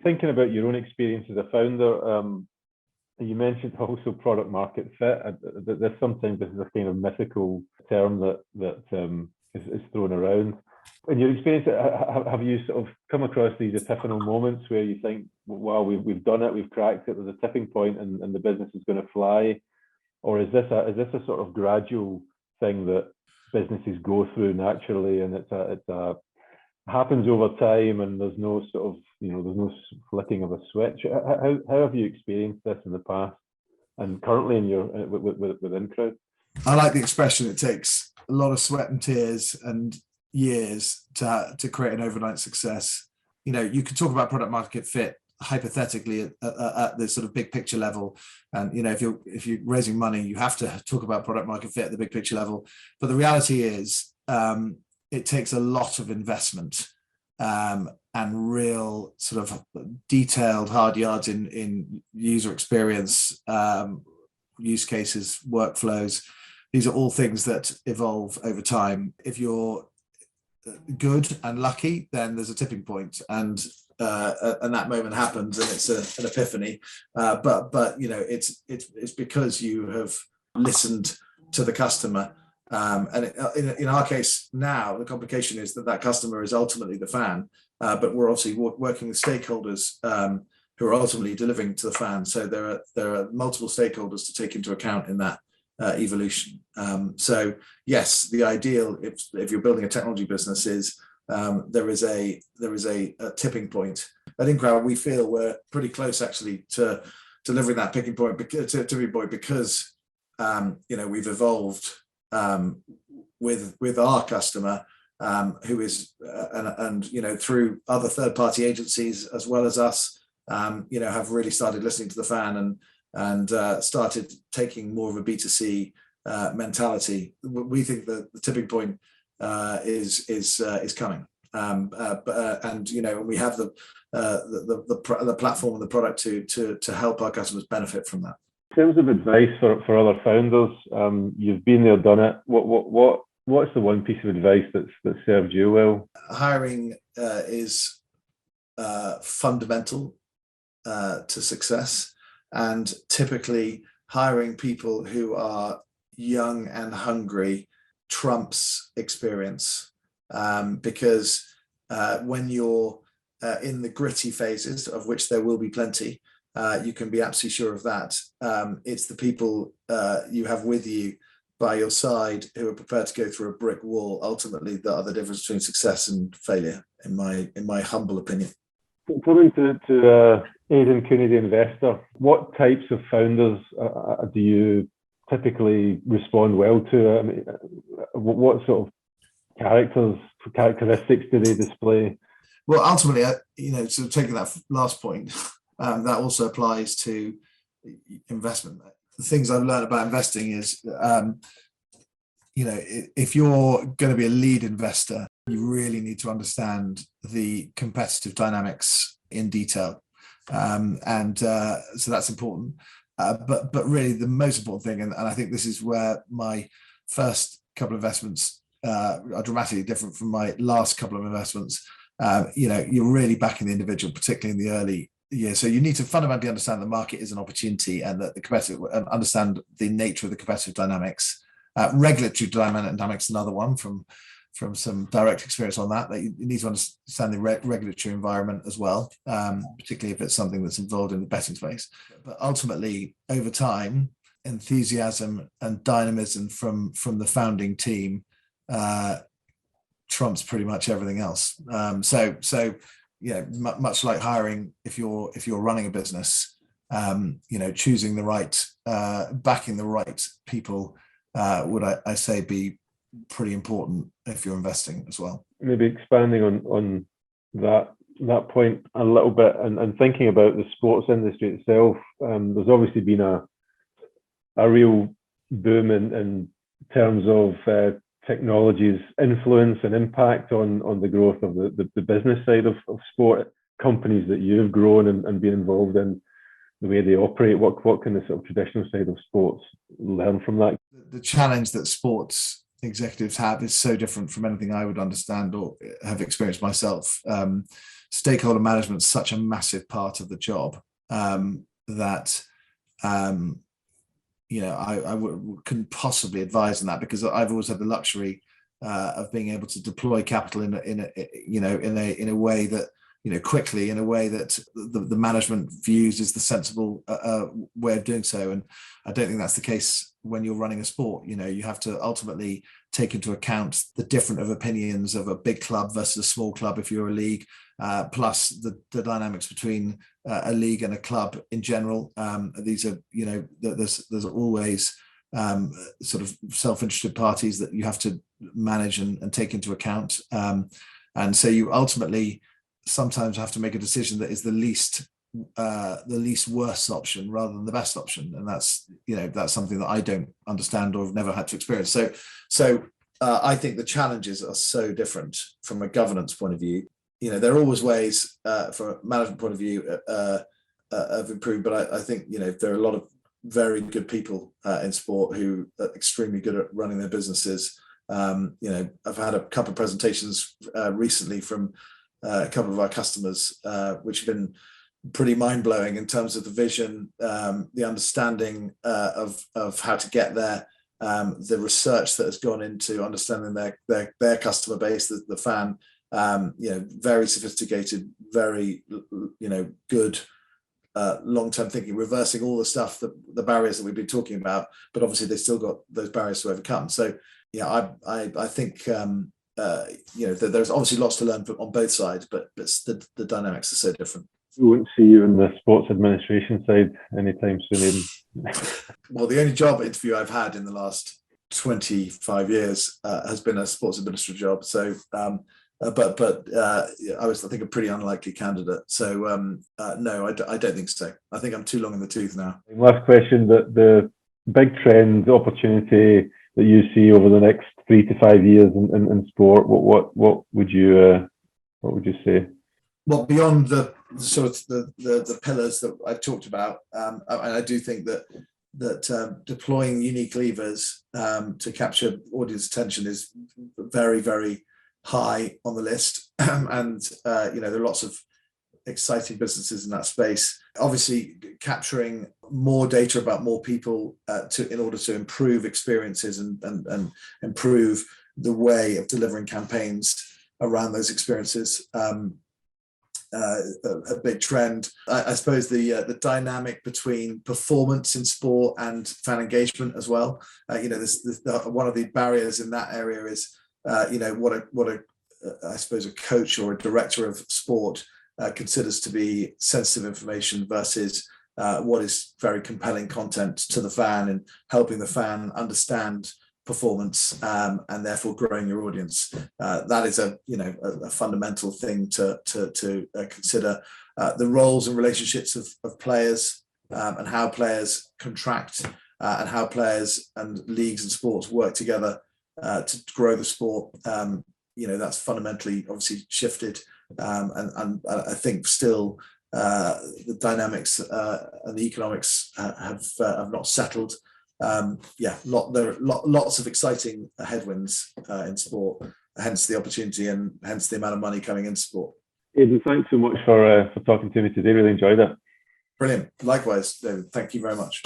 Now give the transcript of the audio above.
Thinking about your own experience as a founder, you mentioned also product market fit. There's sometimes this is a kind of mythical term that is thrown around. In your experience, have you sort of come across these epiphanal moments where you think, "Wow, we've done it, we've cracked it. There's a tipping point, and the business is going to fly," or is this a sort of gradual thing that businesses go through naturally, and it's a happens over time, and there's no sort of there's no flicking of a switch? How have you experienced this in the past and currently in your with InCrowd? I like the expression, it takes a lot of sweat and tears and years to create an overnight success. You could talk about product market fit hypothetically at the sort of big picture level, and if you're raising money, you have to talk about product market fit at the big picture level. But the reality is, it takes a lot of investment and real sort of detailed hard yards in user experience, use cases, workflows. These are all things that evolve over time. If you're good and lucky, then there's a tipping point, and that moment happens, and it's an epiphany. But it's because you have listened to the customer. And in our case now, the complication is that customer is ultimately the fan, but we're obviously working with stakeholders who are ultimately delivering to the fan. So there are multiple stakeholders to take into account in that evolution. So yes, the ideal, if you're building a technology business, is there is a tipping point. At InCrowd, we feel we're pretty close actually to delivering that tipping point because we've evolved with our customer, who is and through other third-party agencies as well as us, have really started listening to the fan and started taking more of a B2C mentality. We think that the tipping point is coming, and we have the platform and the product to help our customers benefit from that. In terms of advice for other founders, you've been there, done it. What's the one piece of advice that served you well? Hiring is fundamental to success, and typically hiring people who are young and hungry trumps experience, because when you're in the gritty phases, of which there will be plenty, you can be absolutely sure of that. It's the people you have with you by your side who are prepared to go through a brick wall, ultimately, that are the difference between success and failure, in my humble opinion. Coming to Aidan Cooney, the investor, what types of founders do you typically respond well to? I mean, what sort of characteristics do they display? Well, ultimately, sort of taking that last point, that also applies to investment. The things I've learned about investing is, if you're going to be a lead investor, you really need to understand the competitive dynamics in detail, and so that's important. But really, the most important thing, and I think this is where my first couple of investments are dramatically different from my last couple of investments. You're really backing the individual, particularly in the early years. So you need to fundamentally understand the market is an opportunity, and that the competitive, and understand the nature of the competitive dynamics. Regulatory dynamics, another one from some direct experience on that you need to understand the regulatory environment as well, particularly if it's something that's involved in the betting space. But ultimately, over time, enthusiasm and dynamism from the founding team trumps pretty much everything else. So much like hiring, if you're running a business, choosing the right, backing the right people would I say be pretty important if you're investing as well. Maybe expanding on that point a little bit, and thinking about the sports industry itself, there's obviously been a real boom in terms of technology's influence and impact on the growth of the business side of sport. Companies that you've grown and been involved in, the way they operate, what can the sort of traditional side of sports learn from that? The challenge that sports executives have is so different from anything I would understand or have experienced myself. stakeholder management is such a massive part of the job that I couldn't possibly advise on that, because I've always had the luxury of being able to deploy capital in a way that, quickly, in a way that the management views as the sensible way of doing so. And I don't think that's the case when you're running a sport. You have to ultimately take into account the different of opinions of a big club versus a small club if you're a league, plus the dynamics between a league and a club in general. These are, there's always sort of self-interested parties that you have to manage and take into account. And so you ultimately sometimes have to make a decision that is the least worst option rather than the best option. And that's something that I don't understand or have never had to experience. So I think the challenges are so different from a governance point of view. There are always ways from a management point of view of improving, but I think, there are a lot of very good people in sport who are extremely good at running their businesses. I've had a couple of presentations recently from a couple of our customers, which have been pretty mind-blowing in terms of the vision, the understanding of how to get there, the research that has gone into understanding their customer base, the fan. Very sophisticated, very good long-term thinking, reversing all the stuff, the barriers that we've been talking about, but obviously they've still got those barriers to overcome. So I think there's obviously lots to learn on both sides, but the dynamics are so different. We won't see you in the sports administration side anytime soon, Aidan. Well, the only job interview I've had in the last 25 years has been a sports administrator job. So, but I was, I think, a pretty unlikely candidate. So, no, I don't think so. I think I'm too long in the tooth now. Last question: the big trend, opportunity that you see over the next 3 to 5 years in sport, what would you say? Well, beyond the sort of the pillars that I've talked about, and I do think that deploying unique levers to capture audience attention is very, very high on the list, and there are lots of exciting businesses in that space. Obviously, capturing more data about more people in order to improve experiences and improve the way of delivering campaigns around those experiences. A big trend. I suppose the dynamic between performance in sport and fan engagement as well. One of the barriers in that area is what I suppose a coach or a director of sport considers to be sensitive information versus what is very compelling content to the fan and helping the fan understand performance and therefore growing your audience. That is a fundamental thing to consider. The roles and relationships of players and how players contract and how players and leagues and sports work together to grow the sport. That's fundamentally obviously shifted, and I think still the dynamics and the economics have not settled. There are lots of exciting headwinds in sport, hence the opportunity and hence the amount of money coming into sport. Aidan, thanks so much for talking to me today. Really enjoyed it. Brilliant. Likewise, David. Thank you very much.